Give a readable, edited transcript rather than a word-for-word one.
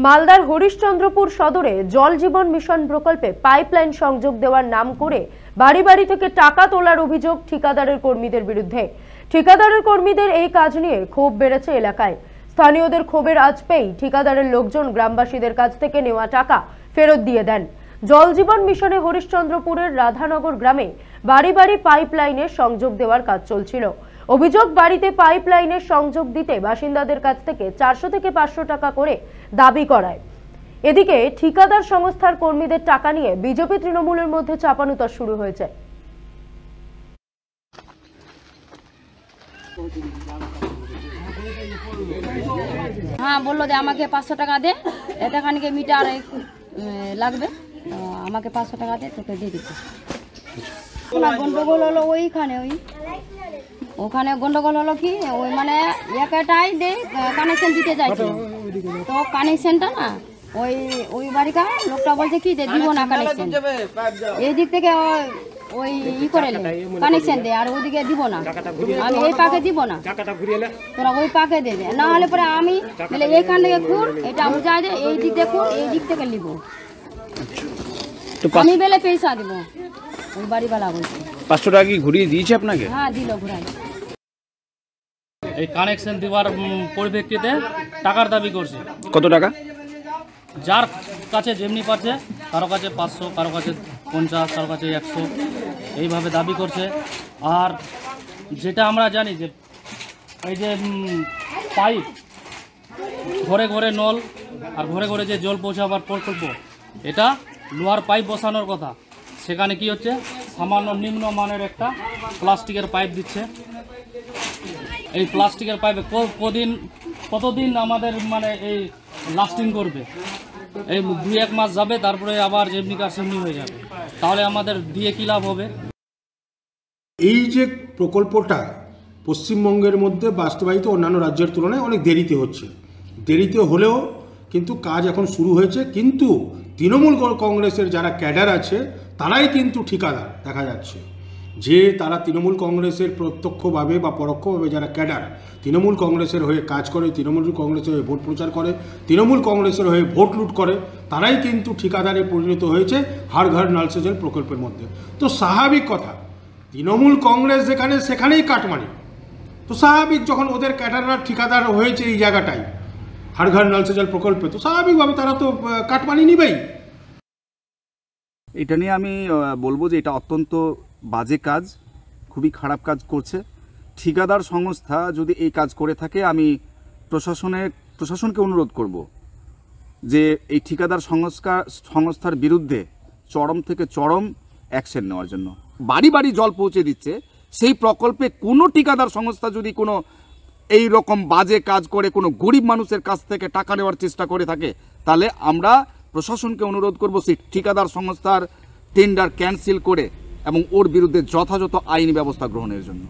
মালদার হরিশ্চন্দ্রপুর সদরে জল জীবন মিশন প্রকল্পে পাইপলাইন সংযোগ দেওয়ার নাম করে বাড়ি বাড়ি থেকে টাকা তোলার অভিযোগ ঠিকাদারের কর্মীদের বিরুদ্ধে। ঠিকাদারের কর্মীদের এই কাজ নিয়ে ক্ষোভ বেড়েছে এলাকায়। স্থানীয়দের ক্ষোভের আঁচ পেয়ে ঠিকাদারের লোকজন গ্রামবাসীদের কাছ থেকে নেওয়া টাকা ফেরত দিয়ে দেন। জল জীবন মিশনে হরিশ্চন্দ্রপুরের রাধানগর গ্রামে বাড়ি বাড়ি পাইপলাইনের সংযোগ দেওয়ার কাজ চলছিল। অভিযোগ, বাড়িতে পাইপলাইনের সংযোগ দিতে বাসিন্দাদের কাছ থেকে 400 থেকে 500 টাকা করে দাবি করায়। এদিকে ঠিকাদার সংস্থার কর্মীদের টাকা নিয়ে বিজেপি তৃণমূলের মধ্যে চাপানুতর শুরু হয়েছে। হ্যাঁ, বললো যে আমাকে 500 টাকা দে, এটা খানিকে মিটার লাগবে, আমাকে 500 টাকা দে, তোকে দিয়ে দিচ্ছি। গন্ডগোল হলো ওখানে গন্ডগোল হলো কি, ওই মানে একটাই দে কানেকশন দিতে চাইছিল, তো কানেকশনটা না ওই বাড়িকার লোকটা বলছে কি দিব না কানেকশন, এই দিক থেকে ওই করে কানেকশন দে, আর ওইদিকে দিব না, আমি এই পাকে দিব না, তোরা ওই পাকে দে, না হলে পরে আমি বলে এইখান থেকে খুঁড়, এটা বুঝাই দে, এই দিক দিয়ে খুঁড়, এই দিক থেকে নিব, আমি বেলে পয়সা দিব। ওই বাড়িওয়ালা বলছে 500 টাকা কি ঘুরিয়ে দিয়েছে আপনাকে? হ্যাঁ, দিল ঘুরাই। এই কানেকশন দেওয়ার পরিপ্রেক্ষিতে টাকার দাবি করছে। কত টাকা? যার কাছে যেমনি পাচ্ছে, কারো কাছে 500, কারো কাছে 50, কারো কাছে 100, এইভাবে দাবি করছে। আর যেটা আমরা জানি যে এই যে পাইপ, ঘরে ঘরে নল আর ঘরে ঘরে যে জল পৌঁছাবার প্রকল্প, এটা লোহার পাইপ বসানোর কথা, সেখানে কি হচ্ছে সামান্য নিম্নমানের একটা প্লাস্টিকের পাইপ দিচ্ছে। এই প্লাস্টিকের পাইপে কতদিন আমাদের মানে এই লাস্টিং করবে? এই 2-1 মাস যাবে, তারপরে আবার যেমনি কার সেমনি হয়ে যাবে, তাহলে আমাদের দিয়ে কী লাভ হবে? এই যে প্রকল্পটা পশ্চিমবঙ্গের মধ্যে বাস্তবায়িত অন্যান্য রাজ্যের তুলনায় অনেক দেরিতে হচ্ছে, দেরিতে হলেও কিন্তু কাজ এখন শুরু হয়েছে। কিন্তু তৃণমূল কংগ্রেসের যারা ক্যাডার আছে তারাই কিন্তু ঠিকাদার দেখা যাচ্ছে, যে তারা তৃণমূল কংগ্রেসের প্রত্যক্ষভাবে বা পরোক্ষভাবে যারা ক্যাডার তৃণমূল কংগ্রেসের হয়ে কাজ করে, তৃণমূল কংগ্রেসের হয়ে ভোট প্রচার করে, তৃণমূল কংগ্রেসের হয়ে ভোট লুট করে, তারাই কিন্তু ঠিকাদারে পরিণত হয়েছে হর ঘর নল সে জল প্রকল্পের মধ্যে। তো স্বাভাবিক কথা, তৃণমূল কংগ্রেস যেখানে সেখানেই কাটমানি, তো স্বাভাবিক যখন ওদের ক্যাডাররা ঠিকাদার হয়েছে এই জায়গাটায় হর ঘর নল সে জল প্রকল্পে, তো স্বাভাবিকভাবে তারা তো কাটমানি নিবেই। এটা নিয়ে আমি বলবো যে এটা অত্যন্ত বাজে কাজ, খুবই খারাপ কাজ করছে ঠিকাদার সংস্থা। যদি এই কাজ করে থাকে, আমি প্রশাসনকে অনুরোধ করব যে এই ঠিকাদার সংস্থার বিরুদ্ধে চরম থেকে চরম অ্যাকশন নেওয়ার জন্য। বাড়ি বাড়ি জল পৌঁছে দিচ্ছে, সেই প্রকল্পে কোনো ঠিকাদার সংস্থা যদি কোনো এই রকম বাজে কাজ করে, কোনো গরিব মানুষের কাছ থেকে টাকা নেওয়ার চেষ্টা করে থাকে, তাহলে আমরা প্রশাসনকে অনুরোধ করব সেই ঠিকাদার সংস্থার টেন্ডার ক্যান্সেল করে এবং ওর বিরুদ্ধে যথাযথ আইনি ব্যবস্থা গ্রহণের জন্য।